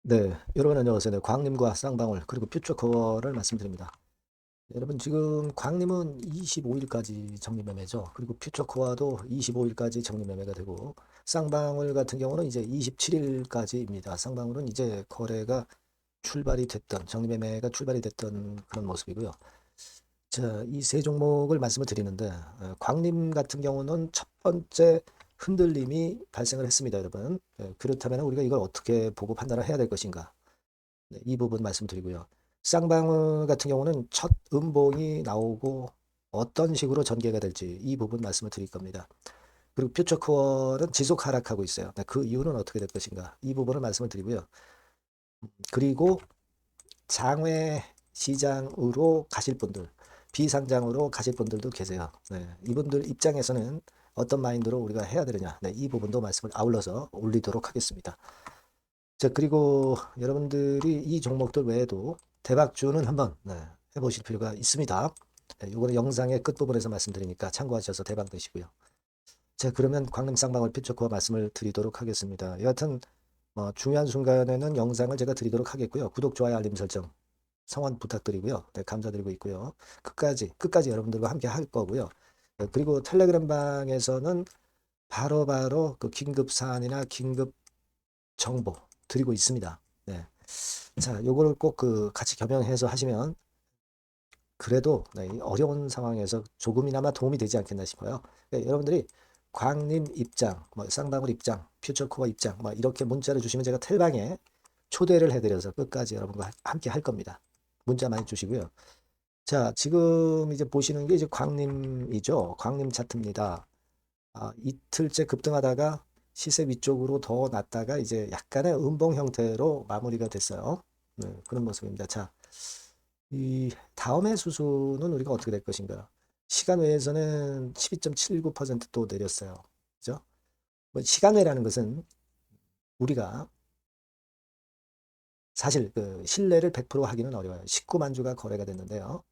네, 여러분 안녕하세요. 네, 광림과 쌍방울 그리고 퓨처코어를 말씀드립니다. 여러분 지금 광림은 25일까지 정리매매죠. 그리고 퓨처코어도 25일까지 정리매매가 되고 쌍방울 같은 경우는 이제 27일까지입니다. 쌍방울은 이제 거래가 출발이 됐던 정리매매가 출발이 됐던 그런 모습이고요. 자, 이 세 종목을 말씀을 드리는데 광림 같은 경우는 첫 번째 흔들림이 발생을 했습니다, 여러분. 그렇다면 우리가 이걸 어떻게 보고 판단을 해야 될 것인가? 네, 이 부분 말씀드리고요. 쌍방울 같은 경우는 첫 음봉이 나오고 어떤 식으로 전개가 될지 이 부분 말씀을 드릴 겁니다. 그리고 퓨처코어는 지속 하락하고 있어요. 네, 그 이유는 어떻게 될 것인가? 이 부분을 말씀을 드리고요. 그리고 장외 시장으로 가실 분들, 비상장으로 가실 분들도 계세요. 네, 이분들 입장에서는 어떤 마인드로 우리가 해야 되느냐? 네, 이 부분도 말씀을 아울러서 올리도록 하겠습니다. 자, 그리고 여러분들이 이 종목들 외에도 대박주는 한번 해보실 필요가 있습니다. 네, 요거는 영상의 끝부분에서 말씀드리니까 참고하셔서 대박 되시고요. 자, 그러면 광림 쌍방울 피처코어 말씀을 드리도록 하겠습니다. 여하튼 중요한 순간에는 영상을 제가 드리도록 하겠고요. 구독, 좋아요, 알림 설정 성원 부탁드리고요. 네, 감사드리고 있고요. 끝까지 여러분들과 함께 할 거고요. 네, 그리고 텔레그램 방에서는 바로바로 그 긴급 사안이나 긴급 정보 드리고 있습니다. 네. 자, 요거를 꼭 그 같이 겸용해서 하시면 그래도 네, 이 어려운 상황에서 조금이나마 도움이 되지 않겠나 싶어요. 네, 여러분들이 광림 입장, 뭐 쌍방울 입장, 퓨처코어 입장, 뭐 이렇게 문자를 주시면 제가 텔방에 초대를 해드려서 끝까지 여러분과 함께 할 겁니다. 문자 많이 주시고요. 자, 지금 이제 보시는 게 이제 광림이죠. 광림 차트입니다. 이틀째 급등하다가 시세 위쪽으로 더 났다가 이제 약간의 음봉 형태로 마무리가 됐어요. 네, 그런 모습입니다. 자, 이 다음의 수순은 우리가 어떻게 될 것인가? 시간 외에서는 12.79%또 내렸어요. 그죠? 뭐 시간 외라는 것은 우리가 사실 그 신뢰를 100% 하기는 어려워요. 19만 주가 거래가 됐는데요.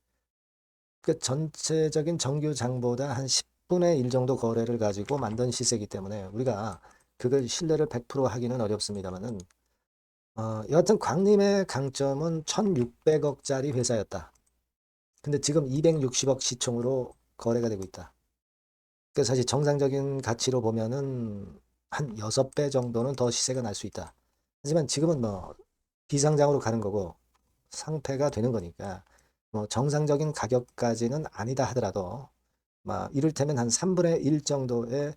그 전체적인 정규장보다 한 10분의 1 정도 거래를 가지고 만든 시세이기 때문에 우리가 그걸 신뢰를 100% 하기는 어렵습니다만은 여하튼 광림의 강점은 1600억짜리 회사였다. 근데 지금 260억 시총으로 거래가 되고 있다. 그래서 사실 정상적인 가치로 보면은 한 6배 정도는 더 시세가 날 수 있다. 하지만 지금은 뭐 비상장으로 가는 거고 상패가 되는 거니까 뭐 정상적인 가격까지는 아니다 하더라도 막 이를테면 한 3분의 1 정도의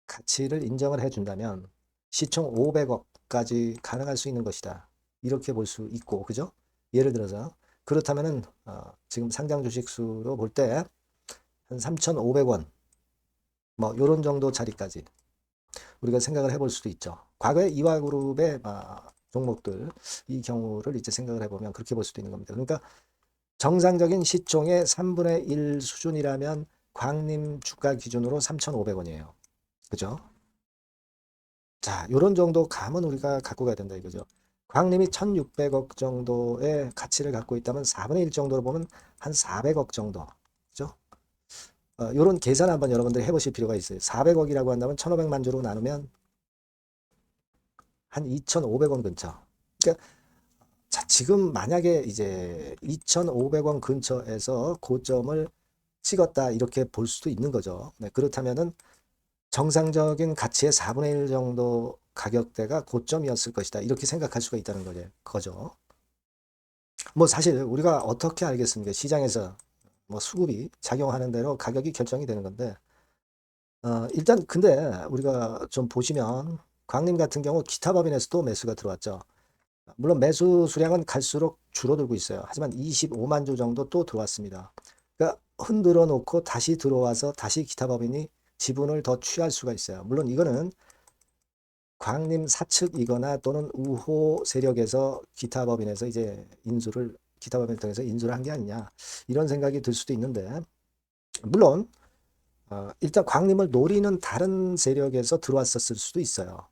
가치를 인정을 해준다면 시총 500억까지 가능할 수 있는 것이다. 이렇게 볼 수 있고, 그죠? 예를 들어서 그렇다면은 지금 상장 주식 수로 볼 때 한 3,500원 뭐 이런 정도 자리까지 우리가 생각을 해볼 수도 있죠. 과거에 이화그룹의 종목들 이 경우를 이제 생각을 해보면 그렇게 볼 수도 있는 겁니다. 그러니까 정상적인 시총의 3분의 1 수준이라면 광림 주가 기준으로 3,500원이에요. 그죠? 자, 요런 정도 감은 우리가 갖고 가야 된다 이거죠. 광림이 1,600억 정도의 가치를 갖고 있다면 4분의 1 정도로 보면 한 400억 정도. 그죠? 요런 계산 한번 여러분들이 해보실 필요가 있어요. 400억이라고 한다면 1,500만 주로 나누면 한 2,500원 근처. 그러니까 자, 지금 만약에 이제 2,500원 근처에서 고점을 찍었다 이렇게 볼 수도 있는 거죠. 네, 그렇다면은 정상적인 가치의 4분의 1 정도 가격대가 고점이었을 것이다. 이렇게 생각할 수가 있다는 거죠. 뭐 사실 우리가 어떻게 알겠습니까? 시장에서 뭐 수급이 작용하는 대로 가격이 결정이 되는 건데, 일단 근데 우리가 좀 보시면 광림 같은 경우 기타 법인에서도 매수가 들어왔죠. 물론 매수 수량은 갈수록 줄어들고 있어요. 하지만 25만 주 정도 또 들어왔습니다. 그러니까 흔들어 놓고 다시 들어와서 다시 기타 법인이 지분을 더 취할 수가 있어요. 물론 이거는 광림 사측이거나 또는 우호 세력에서 기타 법인에서 이제 기타 법인을 통해서 인수를 한 게 아니냐 이런 생각이 들 수도 있는데 물론 일단 광림을 노리는 다른 세력에서 들어왔었을 수도 있어요.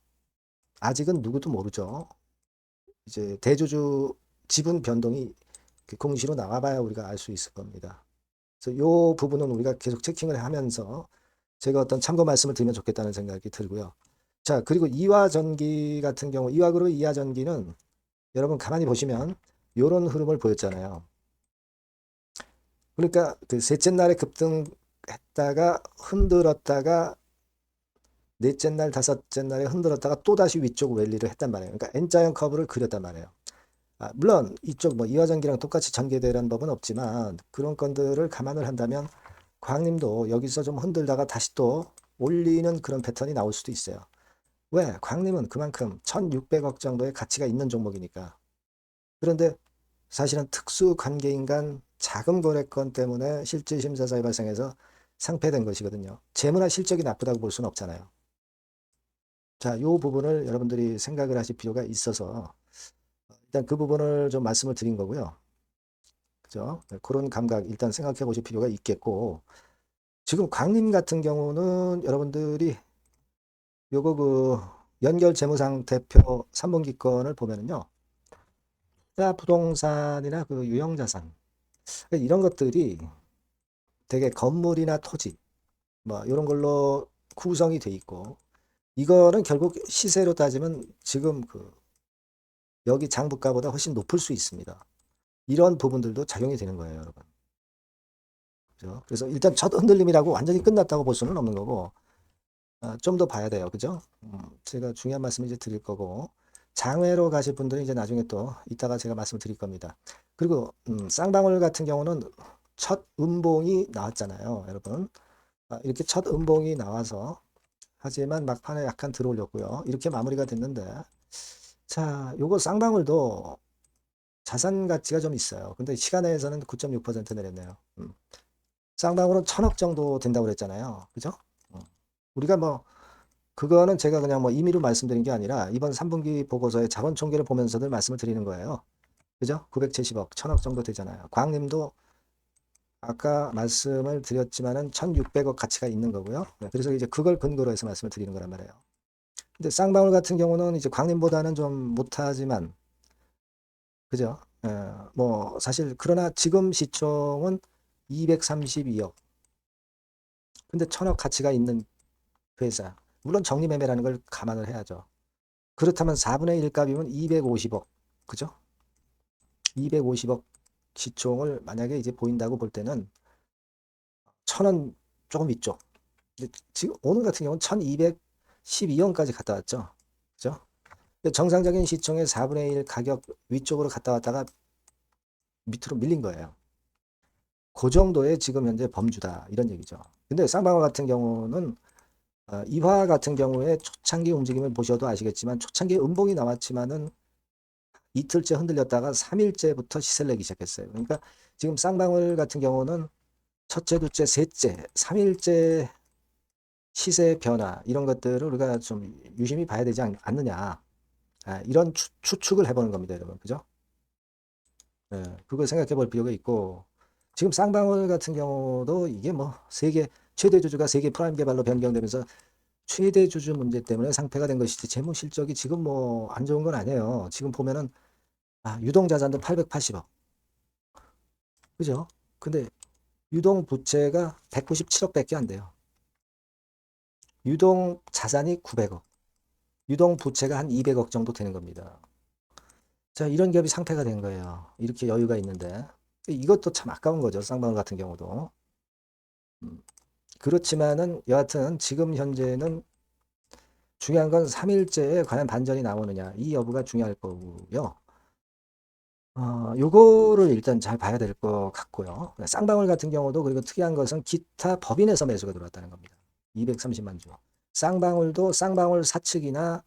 아직은 누구도 모르죠. 이제 대주주 지분 변동이 공시로 나와봐야 우리가 알 수 있을 겁니다. 그래서 이 부분은 우리가 계속 체킹을 하면서 제가 어떤 참고 말씀을 드리면 좋겠다는 생각이 들고요. 자, 그리고 이화전기 같은 경우, 이화그룹 이화전기는 여러분 가만히 보시면 요런 흐름을 보였잖아요. 그러니까 그 셋째 날에 급등했다가 흔들었다가 넷째 날, 다섯째 날에 흔들었다가 또다시 위쪽 랠리를 했단 말이에요. 그러니까 N자형 커브를 그렸단 말이에요. 물론 이쪽 뭐 이화전기랑 똑같이 전개되라는 법은 없지만 그런 건들을 감안을 한다면 광림도 여기서 좀 흔들다가 다시 또 올리는 그런 패턴이 나올 수도 있어요. 왜? 광림은 그만큼 1600억 정도의 가치가 있는 종목이니까. 그런데 사실은 특수 관계인간 자금 거래건 때문에 실질 심사사에 발생해서 상폐된 것이거든요. 재무나 실적이 나쁘다고 볼 수는 없잖아요. 자, 이 부분을 여러분들이 생각을 하실 필요가 있어서 일단 그 부분을 좀 말씀을 드린 거고요. 그죠? 그런 감각 일단 생각해 보실 필요가 있겠고, 지금 광림 같은 경우는 여러분들이 요거 그 연결 재무상 대표 3분기 건을 보면은요. 부동산이나 그 유형자산 이런 것들이 되게 건물이나 토지 뭐 이런 걸로 구성이 돼 있고 이거는 결국 시세로 따지면 지금 그 여기 장부가보다 훨씬 높을 수 있습니다. 이런 부분들도 작용이 되는 거예요, 여러분. 그죠? 그래서 일단 첫 흔들림이라고 완전히 끝났다고 볼 수는 없는 거고 좀 더 봐야 돼요. 그죠? 제가 중요한 말씀 이제 드릴 거고 장외로 가실 분들은 이제 나중에 또 이따가 제가 말씀을 드릴 겁니다. 그리고 쌍방울 같은 경우는 첫 음봉이 나왔잖아요, 여러분. 이렇게 첫 음봉이 나와서 하지만 막판에 약간 들어올렸고요. 이렇게 마무리가 됐는데 자, 요거 쌍방울도 자산 가치가 좀 있어요. 근데 시간에서는 9.6% 내렸네요. 쌍방울은 1000억 정도 된다고 그랬잖아요. 그죠? 우리가 뭐 그거는 제가 그냥 뭐 임의로 말씀드린 게 아니라 이번 3분기 보고서의 자본 총계를 보면서들 말씀을 드리는 거예요. 그죠? 970억, 1000억 정도 되잖아요. 광림도 아까 말씀을 드렸지만은 1600억 가치가 있는 거고요. 그래서 이제 그걸 근거로 해서 말씀을 드리는 거란 말이에요. 근데 쌍방울 같은 경우는 이제 광림보다는 좀 못하지만 그죠? 뭐 사실 그러나 지금 시총은 232억. 근데 1000억 가치가 있는 회사. 물론 적립매매라는 걸 감안을 해야죠. 그렇다면 4분의 1 값이면 250억. 그죠? 250억 시총을 만약에 이제 보인다고 볼 때는 1000원 조금 있죠. 지금 오늘 같은 경우는 1212원까지 갔다 왔죠. 그죠? 정상적인 시총의 4분의 1 가격 위쪽으로 갔다 왔다가 밑으로 밀린 거예요. 그 정도의 지금 현재 범주다. 이런 얘기죠. 근데 쌍방울 같은 경우는 이화 같은 경우에 초창기 움직임을 보셔도 아시겠지만 초창기 음봉이 나왔지만은 이틀째 흔들렸다가 3일째부터 시세를 내기 시작했어요. 그러니까 지금 쌍방울 같은 경우는 첫째, 둘째, 셋째, 3일째 시세 변화 이런 것들을 우리가 좀 유심히 봐야 되지 않느냐. 이런 추측을 해보는 겁니다, 여러분. 그죠? 그걸 생각해 볼 필요가 있고 지금 쌍방울 같은 경우도 이게 뭐 세계 최대 주주가 세계 프라임 개발로 변경되면서 최대 주주 문제 때문에 상폐가 된 것이지 재무 실적이 지금 뭐 안 좋은 건 아니에요. 지금 보면은 유동 자산도 880억. 그죠? 근데 유동 부채가 197억밖에 안 돼요. 유동 자산이 900억. 유동 부채가 한 200억 정도 되는 겁니다. 자, 이런 기업이 상폐가 된 거예요. 이렇게 여유가 있는데. 이것도 참 아까운 거죠. 쌍방울 같은 경우도. 그렇지만은 여하튼 지금 현재는 중요한 건 3일째에 과연 반전이 나오느냐. 이 여부가 중요할 거고요. 요거를 일단 잘 봐야 될 것 같고요. 쌍방울 같은 경우도 그리고 특이한 것은 기타 법인에서 매수가 들어왔다는 겁니다. 230만 주. 쌍방울도 쌍방울 사측이나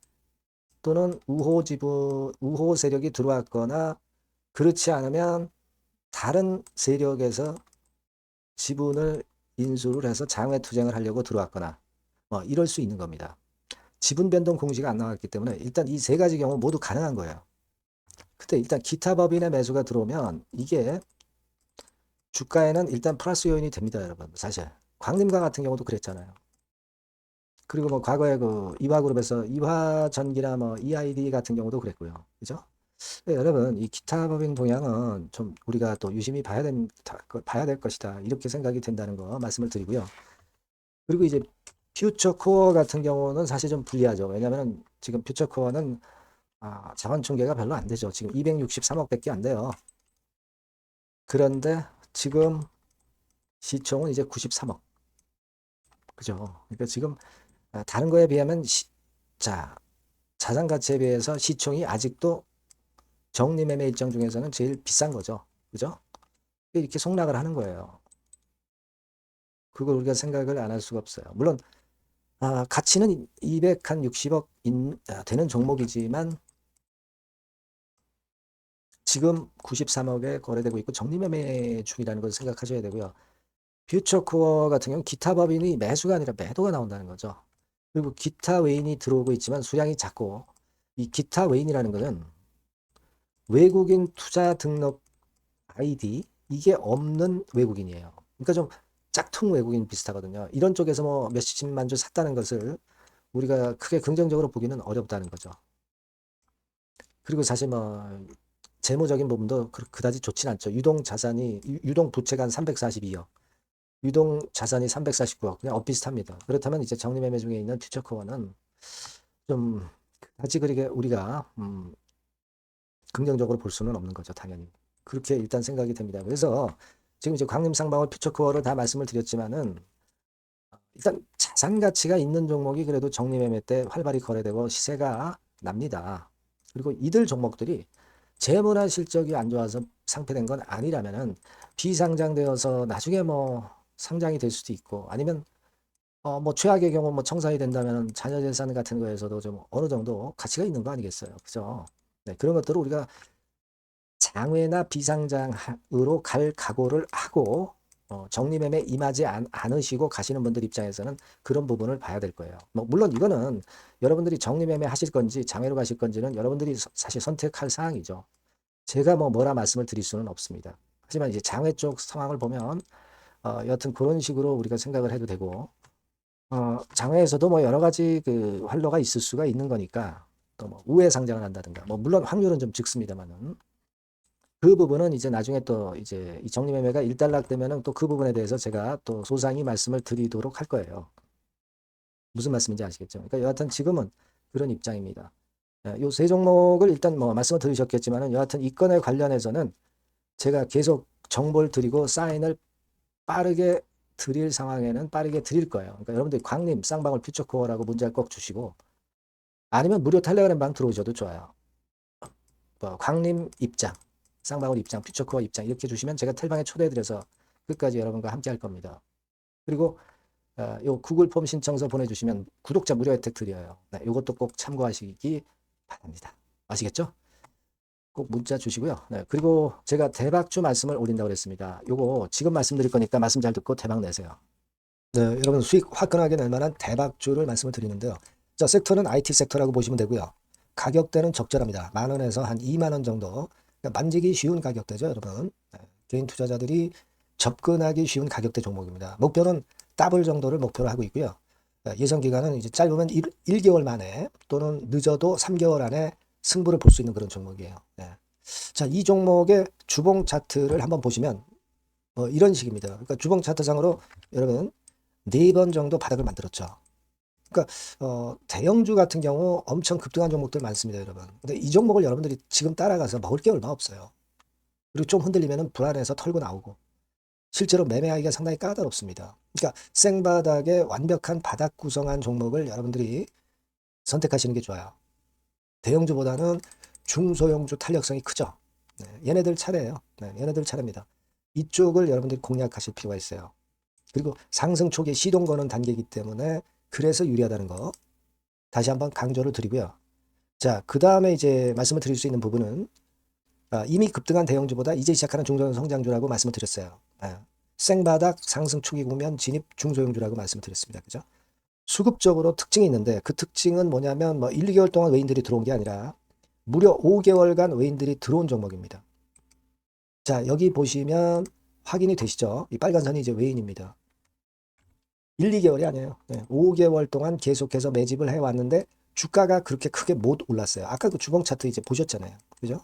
또는 우호 세력이 들어왔거나 그렇지 않으면 다른 세력에서 지분을 인수를 해서 장외 투쟁을 하려고 들어왔거나 이럴 수 있는 겁니다. 지분 변동 공시가 안 나왔기 때문에 일단 이 세 가지 경우 모두 가능한 거예요. 근데 일단 기타 법인의 매수가 들어오면 이게 주가에는 일단 플러스 요인이 됩니다, 여러분. 사실 광림과 같은 경우도 그랬잖아요. 그리고 뭐 과거에 그 이화그룹에서 이화전기나 뭐 EID 같은 경우도 그랬고요. 그죠? 여러분, 이 기타 법인 동향은 좀 우리가 또 유심히 봐야 될 것이다. 이렇게 생각이 된다는 거 말씀을 드리고요. 그리고 이제 퓨처코어 같은 경우는 사실 좀 불리하죠. 왜냐하면 지금 퓨처코어는 자원 총계가 별로 안 되죠. 지금 263억밖에 안 돼요. 그런데 지금 시총은 이제 93억. 그죠? 그러니까 지금 다른 거에 비하면 자산 가치에 비해서 시총이 아직도 정리매매 일정 중에서는 제일 비싼 거죠. 그죠? 이렇게 속락을 하는 거예요. 그걸 우리가 생각을 안 할 수가 없어요. 물론 가치는 260억 되는 종목이지만 지금 93억에 거래되고 있고 정리매매 중이라는 걸 생각하셔야 되고요. 퓨처코어 같은 경우는 기타 법인이 매수가 아니라 매도가 나온다는 거죠. 그리고 기타 외인이 들어오고 있지만 수량이 작고, 이 기타 외인이라는 것은 외국인 투자 등록 아이디 이게 없는 외국인이에요. 그러니까 좀 짝퉁 외국인 비슷하거든요. 이런 쪽에서 뭐 몇십만 주 샀다는 것을 우리가 크게 긍정적으로 보기는 어렵다는 거죠. 그리고 사실 뭐 재무적인 부분도 그다지 좋진 않죠. 유동 부채가 한 342억, 유동 자산이 349억, 그냥 엇비슷합니다. 그렇다면 이제 정리매매 중에 있는 퓨처코어는 좀 그다지 그렇게 우리가 긍정적으로 볼 수는 없는 거죠, 당연히. 그렇게 일단 생각이 됩니다. 그래서 지금 이제 광림상방울 퓨처코어를 다 말씀을 드렸지만은 일단 자산 가치가 있는 종목이 그래도 정리매매 때 활발히 거래되고 시세가 납니다. 그리고 이들 종목들이 재무나 실적이 안 좋아서 상폐된 건 아니라면은 비상장되어서 나중에 뭐 상장이 될 수도 있고 아니면 뭐 최악의 경우 뭐 청산이 된다면 자녀재산 같은 거에서도 좀 어느 정도 가치가 있는 거 아니겠어요, 그죠? 네, 그런 것들을 우리가 장외나 비상장으로 갈 각오를 하고 정리매매 임하지 않으시고 가시는 분들 입장에서는 그런 부분을 봐야 될 거예요. 뭐 물론 이거는 여러분들이 정리매매 하실 건지 장외로 가실 건지는 여러분들이 사실 선택할 사항이죠. 제가 뭐라 말씀을 드릴 수는 없습니다. 하지만 이제 장외 쪽 상황을 보면 여하튼 그런 식으로 우리가 생각을 해도 되고 장외에서도 뭐 여러 가지 그 활로가 있을 수가 있는 거니까 또 뭐 우회 상장을 한다든가 뭐 물론 확률은 좀 적습니다만은 그 부분은 이제 나중에 또 이제 이 정리매매가 일단락되면은 또 그 부분에 대해서 제가 또 소상히 말씀을 드리도록 할 거예요. 무슨 말씀인지 아시겠죠? 그러니까 여하튼 지금은 그런 입장입니다. 요 세 종목을 일단 뭐 말씀을 들으셨겠지만은 여하튼 이 건에 관련해서는 제가 계속 정보를 드리고 사인을 빠르게 드릴 상황에는 빠르게 드릴 거예요. 그러니까 여러분들이 광림, 쌍방울, 퓨처코어라고 문자를 꼭 주시고 아니면 무료 텔레그램 방 들어오셔도 좋아요. 뭐 광림 입장, 쌍방울 입장, 퓨처코어 입장 이렇게 주시면 제가 텔방에 초대해드려서 끝까지 여러분과 함께 할 겁니다. 그리고 요 구글 폼 신청서 보내주시면 구독자 무료 혜택 드려요. 네, 이것도 꼭 참고하시기 바랍니다. 아시겠죠? 꼭 문자 주시고요. 네, 그리고 제가 대박주 말씀을 올린다고 그랬습니다. 요거 지금 말씀드릴 거니까 말씀 잘 듣고 대박 내세요. 네, 여러분 수익 화끈하게 낼 만한 대박주를 말씀을 드리는데요. 자, 섹터는 IT 섹터라고 보시면 되고요. 가격대는 적절합니다. 10,000원에서 한 20,000원 정도. 그러니까 만지기 쉬운 가격대죠, 여러분. 네, 개인 투자자들이 접근하기 쉬운 가격대 종목입니다. 목표는 더블 정도를 목표로 하고 있고요. 예상 기간은 이제 짧으면 1개월 만에 또는 늦어도 3개월 안에 승부를 볼 수 있는 그런 종목이에요. 네. 자, 이 종목의 주봉 차트를 한번 보시면 이런 식입니다. 그러니까 주봉 차트상으로 여러분 4번 정도 바닥을 만들었죠. 그러니까 대형주 같은 경우 엄청 급등한 종목들 많습니다, 여러분. 근데 이 종목을 여러분들이 지금 따라가서 먹을 게 얼마 없어요. 그리고 좀 흔들리면 불안해서 털고 나오고 실제로 매매하기가 상당히 까다롭습니다. 그러니까 생바닥에 완벽한 바닥 구성한 종목을 여러분들이 선택하시는 게 좋아요. 대형주보다는 중소형주 탄력성이 크죠. 네, 얘네들 차례예요. 네, 얘네들 차례입니다. 이쪽을 여러분들이 공략하실 필요가 있어요. 그리고 상승 초기에 시동 거는 단계이기 때문에 그래서 유리하다는 거 다시 한번 강조를 드리고요. 자, 그 다음에 이제 말씀을 드릴 수 있는 부분은 이미 급등한 대형주보다 이제 시작하는 중소형 성장주라고 말씀을 드렸어요. 생바닥 상승 초기 국면 진입 중소형주라고 말씀을 드렸습니다. 그죠? 수급적으로 특징이 있는데 그 특징은 뭐냐면 뭐 1, 2개월 동안 외인들이 들어온 게 아니라 무려 5개월간 외인들이 들어온 종목입니다. 자, 여기 보시면 확인이 되시죠? 이 빨간 선이 이제 외인입니다. 1, 2개월이 아니에요. 네, 5개월 동안 계속해서 매집을 해왔는데 주가가 그렇게 크게 못 올랐어요. 아까 그 주봉 차트 이제 보셨잖아요. 그죠?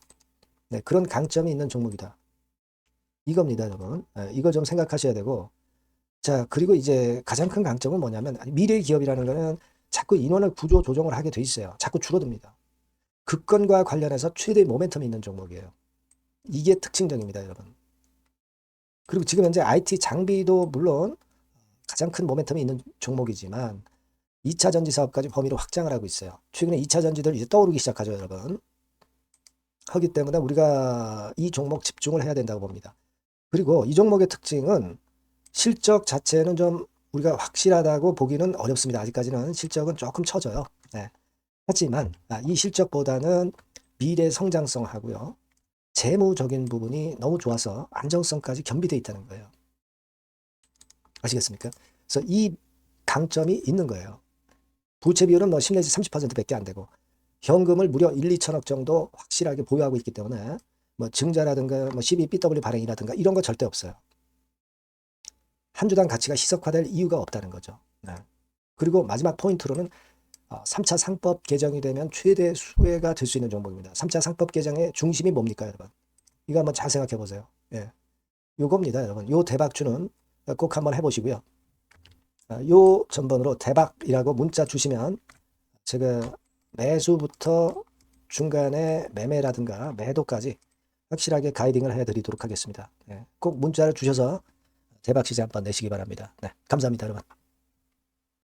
네, 그런 강점이 있는 종목이다. 이겁니다, 여러분. 네, 이걸 좀 생각하셔야 되고. 자, 그리고 이제 가장 큰 강점은 뭐냐면 미래 기업이라는 거는 자꾸 인원을 구조 조정을 하게 돼 있어요. 자꾸 줄어듭니다. 급권과 관련해서 최대 모멘텀이 있는 종목이에요. 이게 특징적입니다, 여러분. 그리고 지금 현재 IT 장비도 물론 가장 큰 모멘텀이 있는 종목이지만 2차 전지 사업까지 범위로 확장을 하고 있어요. 최근에 2차 전지들 이제 떠오르기 시작하죠, 여러분. 하기 때문에 우리가 이 종목 집중을 해야 된다고 봅니다. 그리고 이 종목의 특징은 실적 자체는 좀 우리가 확실하다고 보기는 어렵습니다. 아직까지는 실적은 조금 처져요. 네. 하지만 이 실적보다는 미래 성장성하고요. 재무적인 부분이 너무 좋아서 안정성까지 겸비되어 있다는 거예요. 아시겠습니까? 그래서 이 강점이 있는 거예요. 부채 비율은 뭐 10 내지 30%밖에 안 되고 현금을 무려 1, 2천억 정도 확실하게 보유하고 있기 때문에 뭐 증자라든가 뭐 12BW 발행이라든가 이런 거 절대 없어요. 한 주당 가치가 희석화될 이유가 없다는 거죠. 네. 그리고 마지막 포인트로는 3차 상법 개정이 되면 최대 수혜가 될 수 있는 종목입니다. 3차 상법 개정의 중심이 뭡니까, 여러분? 이거 한번 잘 생각해 보세요. 예. 요겁니다, 여러분. 요 대박주는 꼭 한번 해보시고요. 요 전번으로 대박이라고 문자 주시면 제가 매수부터 중간에 매매라든가 매도까지 확실하게 가이딩을 해드리도록 하겠습니다. 꼭 문자를 주셔서 대박 시세 한번 내시기 바랍니다. 네, 감사합니다, 여러분.